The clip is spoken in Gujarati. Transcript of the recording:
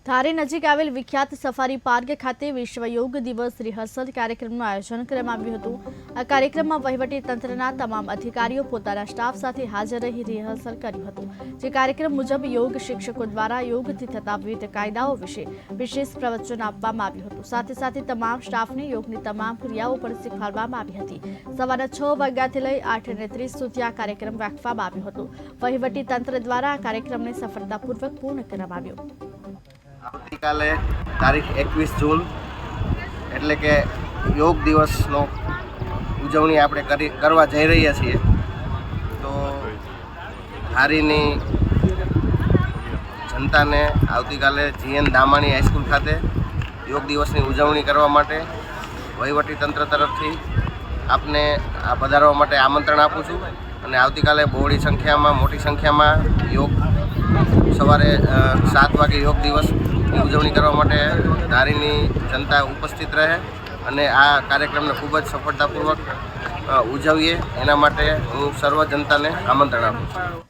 ધારી નજીક આવેલ વિખ્યાત સફારી પાર્ક ખાતે વિશ્વ યોગ દિવસ રિહર્સલ કાર્યક્રમનું આયોજન કરવામાં આવ્યું હતું। આ કાર્યક્રમમાં વહીવટી તંત્રના તમામ અધિકારીઓ પોતાના સ્ટાફ સાથે હાજર રહી રિહર્સલ કર્યું હતું। જે કાર્યક્રમ મુજબ યોગ શિક્ષકો દ્વારા યોગથી થતા વિવિધ કાયદાઓ વિશે વિશેષ પ્રવચન આપવામાં આવ્યું હતું। સાથે સાથે તમામ સ્ટાફને યોગની તમામ ક્રિયાઓ પણ શીખવાડવામાં આવી હતી। સવારે 6 વાગ્યાથી લઈ 8:30 સુધી આ કાર્યક્રમ રાખવામાં આવ્યો હતો। વહીવટી તંત્ર દ્વારા આ કાર્યક્રમને સફળતાપૂર્વક પૂર્ણ કરવામાં આવ્યો। આવતીકાલે તારીખ 21 જૂન એટલે કે યોગ દિવસનો ઉજવણી આપણે કરવા જઈ રહ્યા છીએ। તો ધારીની જનતાને આવતીકાલે જીએન દામાણી હાઈસ્કૂલ ખાતે યોગ દિવસની ઉજવણી કરવા માટે વહીવટી તંત્ર તરફથી આપને આ પધારવા માટે આમંત્રણ આપું છું અને આવતીકાલે બહોળી સંખ્યામાં મોટી સંખ્યામાં યોગ સવારે 7 વાગે યોગ દિવસની ઉજવણી કરવા માટે ધારીની જનતા ઉપસ્થિત રહે અને આ કાર્યક્રમને ખૂબ જ સફળતાપૂર્વક ઉજવીએ એના માટે હું સર્વ જનતાને આમંત્રણ આપું છું।